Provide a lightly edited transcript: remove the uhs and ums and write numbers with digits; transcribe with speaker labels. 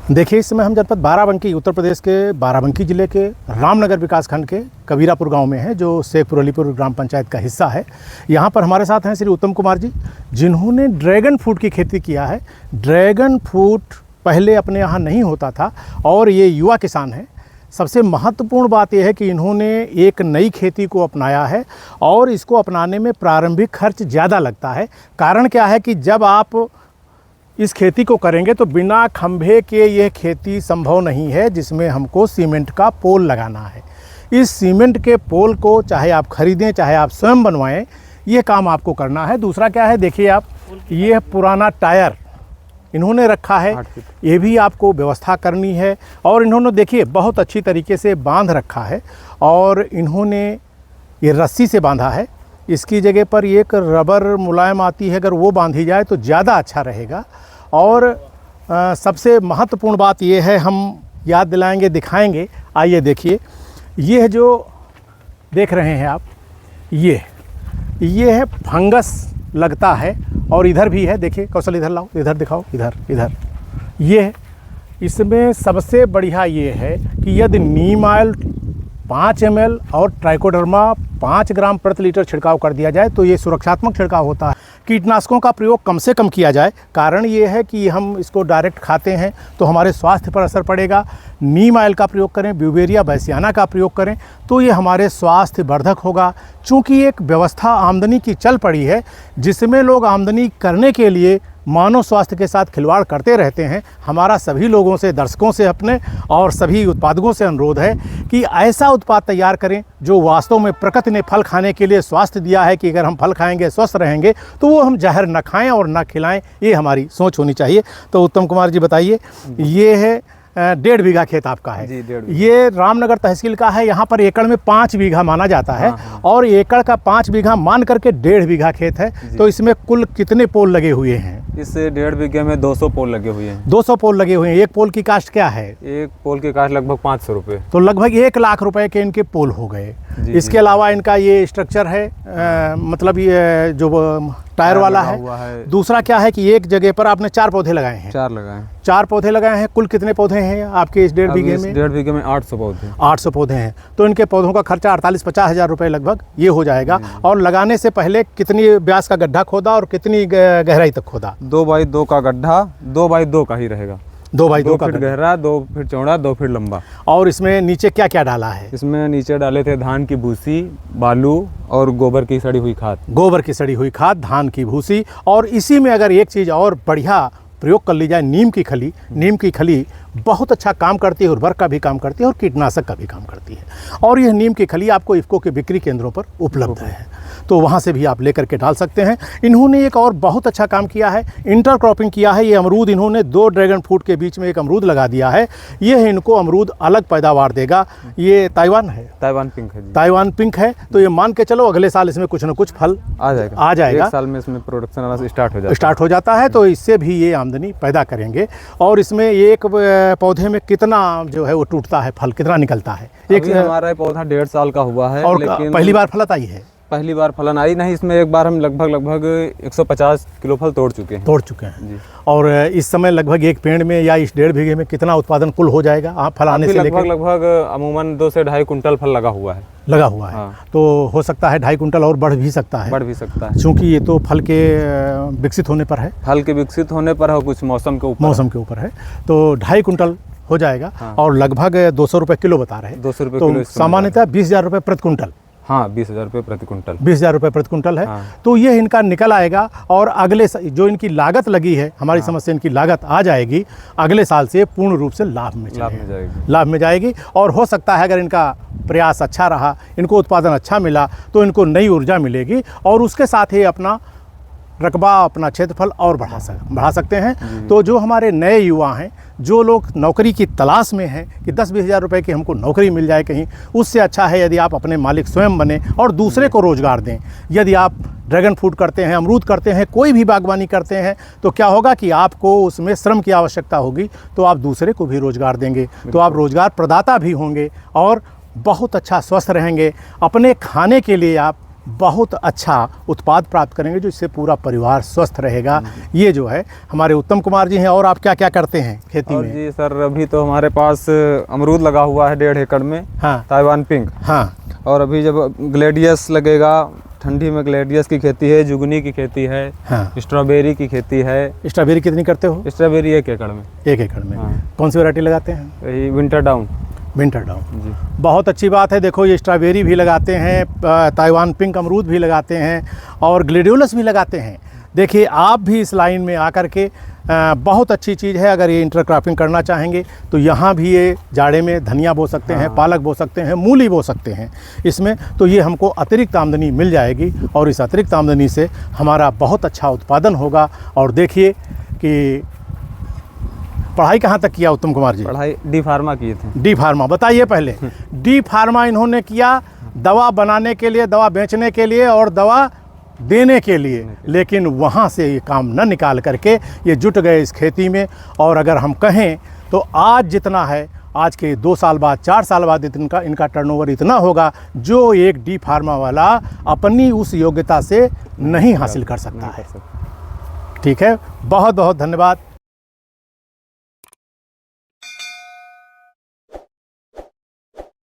Speaker 1: देखिए, इस समय हम जनपद बाराबंकी, उत्तर प्रदेश के बाराबंकी जिले के रामनगर विकास खंड के कबीरापुर गांव में है, जो शेखपुर अलीपुर ग्राम पंचायत का हिस्सा है। यहाँ पर हमारे साथ हैं श्री उत्तम कुमार जी, जिन्होंने ड्रैगन फ्रूट की खेती किया है। ड्रैगन फ्रूट पहले अपने यहाँ नहीं होता था और ये युवा किसान हैं। सबसे महत्वपूर्ण बात यह है कि इन्होंने एक नई खेती को अपनाया है और इसको अपनाने में प्रारंभिक खर्च ज़्यादा लगता है। कारण क्या है कि जब आप इस खेती को करेंगे तो बिना खंभे के यह खेती संभव नहीं है, जिसमें हमको सीमेंट का पोल लगाना है। इस सीमेंट के पोल को चाहे आप खरीदें चाहे आप स्वयं बनवाएं, ये काम आपको करना है। दूसरा क्या है, देखिए आप, ये पुराना टायर इन्होंने रखा है, ये भी आपको व्यवस्था करनी है। और इन्होंने देखिए बहुत अच्छी तरीके से बांध रखा है और इन्होंने ये रस्सी से बांधा है। इसकी जगह पर एक रबर मुलायम आती है, अगर वो बांधी जाए तो ज़्यादा अच्छा रहेगा। और सबसे महत्वपूर्ण बात ये है, हम याद दिलाएंगे, दिखाएंगे। आइए देखिए, ये जो देख रहे हैं आप, ये है फंगस लगता है। और इधर भी है, देखिए कौशल, इधर लाओ, इधर दिखाओ, इधर ये है। इसमें सबसे बढ़िया ये है कि यदि नीम ऑयल 5 ml और ट्राइकोडर्मा 5 ग्राम प्रति लीटर छिड़काव कर दिया जाए तो ये सुरक्षात्मक छिड़काव होता है। कीटनाशकों का प्रयोग कम से कम किया जाए। कारण ये है कि हम इसको डायरेक्ट खाते हैं तो हमारे स्वास्थ्य पर असर पड़ेगा। नीम ऑयल का प्रयोग करें, ब्यूवेरिया बैसियाना का प्रयोग करें तो ये हमारे स्वास्थ्य वर्धक होगा। चूँकि एक व्यवस्था आमदनी की चल पड़ी है, जिसमें लोग आमदनी करने के लिए मानव स्वास्थ्य के साथ खिलवाड़ करते रहते हैं। हमारा सभी लोगों से, दर्शकों से, अपने और सभी उत्पादकों से अनुरोध है कि ऐसा उत्पाद तैयार करें जो वास्तव में प्रकृति ने फल खाने के लिए स्वास्थ्य दिया है कि अगर हम फल खाएंगे स्वस्थ रहेंगे, तो वो हम जहर न खाएं और न खिलाएं। ये हमारी सोच होनी चाहिए। तो उत्तम कुमार जी बताइए, ये है 1.5 बीघा खेत आपका है
Speaker 2: जी, 1.5
Speaker 1: ये रामनगर तहसील का है। यहाँ पर एकड़ में 5 बीघा माना जाता है। और एकड़ का 5 बीघा मान करके 1.5 बीघा खेत है। तो इसमें कुल कितने पोल लगे हुए हैं?
Speaker 2: इस 1.5 बीघे में 200 पोल लगे हुए हैं।
Speaker 1: 200 पोल लगे हुए हैं। एक पोल की कास्ट क्या है?
Speaker 2: एक पोल की कास्ट लगभग 500 रुपये।
Speaker 1: तो लगभग 1 लाख रुपए के इनके पोल हो गए। इसके अलावा इनका ये स्ट्रक्चर है, मतलब ये जो टायर वाला है। दूसरा क्या है कि एक जगह पर आपने 4 पौधे लगाए हैं। 4 पौधे लगाए हैं। कुल कितने पौधे हैं आपके इस 1.5 बीघे में?
Speaker 2: 1.5 बीघे में 800 पौधे।
Speaker 1: 800 पौधे हैं। तो इनके पौधों का खर्चा 48-50 हज़ार रुपये लगभग ये हो जाएगा। और लगाने से पहले कितनी व्यास का गड्ढा खोदा और कितनी गहराई तक खोदा?
Speaker 2: 2 बाई 2 का गड्ढा, 2 बाई 2 का ही रहेगा।
Speaker 1: 2 बाई 2 का
Speaker 2: गहरा, 2 फीट चौड़ा, 2 फीट लंबा।
Speaker 1: और इसमें नीचे क्या क्या डाला है?
Speaker 2: इसमें नीचे डाले थे धान की भूसी, बालू और गोबर की सड़ी हुई खाद।
Speaker 1: गोबर की सड़ी हुई खाद, धान की भूसी। और इसी में अगर एक चीज़ और बढ़िया प्रयोग कर ली जाए, नीम की खली। नीम की खली बहुत अच्छा काम करती है, उर्वरक का भी काम करती है और कीटनाशक का भी काम करती है। और यह नीम की खली आपको इफ़को के बिक्री केंद्रों पर उपलब्ध है, तो वहाँ से भी आप लेकर के डाल सकते हैं। इन्होंने एक और बहुत अच्छा काम किया है, इंटरक्रॉपिंग किया है। ये अमरूद इन्होंने 2 ड्रैगन फ्रूट के बीच में एक अमरूद लगा दिया है। ये इनको अमरूद अलग पैदावार देगा। ये ताइवान है,
Speaker 2: ताइवान पिंक है।
Speaker 1: ताइवान पिंक है। तो ये मान के चलो अगले साल इसमें कुछ न कुछ फल आ जाएगा।
Speaker 2: 1 साल में इसमें प्रोडक्शन
Speaker 1: स्टार्ट हो जाता है। तो इससे भी ये आमदनी पैदा करेंगे। और इसमें एक पौधे में कितना जो है वो टूटता है, फल कितना निकलता है?
Speaker 2: एक हमारा पौधा 1.5 साल का हुआ है।
Speaker 1: और
Speaker 2: लेकिन
Speaker 1: पहली बार फलत आई है?
Speaker 2: पहली बार फलन आई नहीं। इसमें एक बार हम लगभग 150 किलो फल तोड़ चुके हैं जी।
Speaker 1: और इस समय लगभग एक पेड़ में या इस 1.5 बीघे में कितना उत्पादन कुल हो जाएगा फल आने से लेकर?
Speaker 2: लगभग अमूमन 2 से 2.5 कुंटल फल लगा हुआ है।
Speaker 1: हाँ। तो हो सकता है 2.5 कुंटल और बढ़ भी सकता है। क्योंकि ये तो फल के विकसित होने पर है।
Speaker 2: फल के विकसित होने पर है, कुछ मौसम के ऊपर
Speaker 1: है। तो 2.5 कुंटल हो जाएगा। और लगभग 200 रुपये किलो बता रहे हैं।
Speaker 2: 200 रुपये किलो।
Speaker 1: सामान्यतः 20,000 रुपये प्रति कुंटल।
Speaker 2: हाँ, 20,000 रुपये प्रति कुंटल।
Speaker 1: 20,000 रुपये प्रति कुंटल है। तो ये इनका निकल आएगा। और अगले जो इनकी लागत लगी है, हमारी समझ से इनकी लागत आ जाएगी। अगले साल से पूर्ण रूप से लाभ में जाएगी। और हो सकता है अगर इनका प्रयास अच्छा रहा, इनको उत्पादन अच्छा मिला, तो इनको नई ऊर्जा मिलेगी और उसके साथ ही अपना रकबा, अपना क्षेत्रफल और बढ़ा सकते हैं। तो जो हमारे नए युवा हैं, जो लोग नौकरी की तलाश में हैं कि 10-20 हज़ार रुपये की हमको नौकरी मिल जाए कहीं, उससे अच्छा है यदि आप अपने मालिक स्वयं बने और दूसरे को रोज़गार दें। यदि आप ड्रैगन फ्रूट करते हैं, अमरूद करते हैं, कोई भी बागवानी करते हैं, तो क्या होगा कि आपको उसमें श्रम की आवश्यकता होगी, तो आप दूसरे को भी रोज़गार देंगे, तो आप रोज़गार प्रदाता भी होंगे और बहुत अच्छा स्वस्थ रहेंगे। अपने खाने के लिए आप बहुत अच्छा उत्पाद प्राप्त करेंगे, जो इससे पूरा परिवार स्वस्थ रहेगा। ये जो है हमारे उत्तम कुमार जी हैं। और आप क्या क्या करते हैं खेती
Speaker 2: और
Speaker 1: में?
Speaker 2: जी सर, अभी तो हमारे पास अमरूद लगा हुआ है 1.5 एकड़ में।
Speaker 1: हाँ
Speaker 2: ताइवान पिंक।
Speaker 1: हाँ।
Speaker 2: और अभी जब ग्लेडियस लगेगा, ठंडी में ग्लेडियस की खेती है, जुगनी की खेती है,
Speaker 1: हाँ।
Speaker 2: स्ट्रॉबेरी की खेती है।
Speaker 1: स्ट्रॉबेरी कितनी करते हो?
Speaker 2: स्ट्रॉबेरी 1 एकड़ में।
Speaker 1: 1 एकड़ में।
Speaker 2: हाँ।
Speaker 1: कौन सी वैरायटी लगाते हैं?
Speaker 2: यही विंटर डाउन।
Speaker 1: विंटर डाउन
Speaker 2: जी।
Speaker 1: बहुत अच्छी बात है। देखो ये स्ट्रॉबेरी भी लगाते हैं, ताइवान पिंक अमरूद भी लगाते हैं और ग्लेडियोलस भी लगाते हैं। देखिए आप भी इस लाइन में आकर के बहुत अच्छी चीज़ है। अगर ये इंटरक्रॉपिंग करना चाहेंगे तो यहाँ भी ये जाड़े में धनिया बो सकते हैं, पालक बो सकते हैं, मूली बो सकते हैं इसमें। तो ये हमको अतिरिक्त आमदनी मिल जाएगी और इस अतिरिक्त आमदनी से हमारा बहुत अच्छा उत्पादन होगा। और देखिए कि पढ़ाई कहाँ तक किया उत्तम कुमार जी?
Speaker 2: पढ़ाई डी फार्मा किए थे।
Speaker 1: डी फार्मा बताइए पहले। डी फार्मा इन्होंने किया दवा बनाने के लिए, दवा बेचने के लिए और दवा देने के लिए, लेकिन वहाँ से ये काम न निकाल करके ये जुट गए इस खेती में। और अगर हम कहें तो आज जितना है, आज के 2 साल बाद, 4 साल बाद इनका टर्नओवर इतना होगा जो एक डी फार्मा वाला अपनी उस योग्यता से नहीं हासिल कर सकता है। ठीक है, बहुत बहुत धन्यवाद।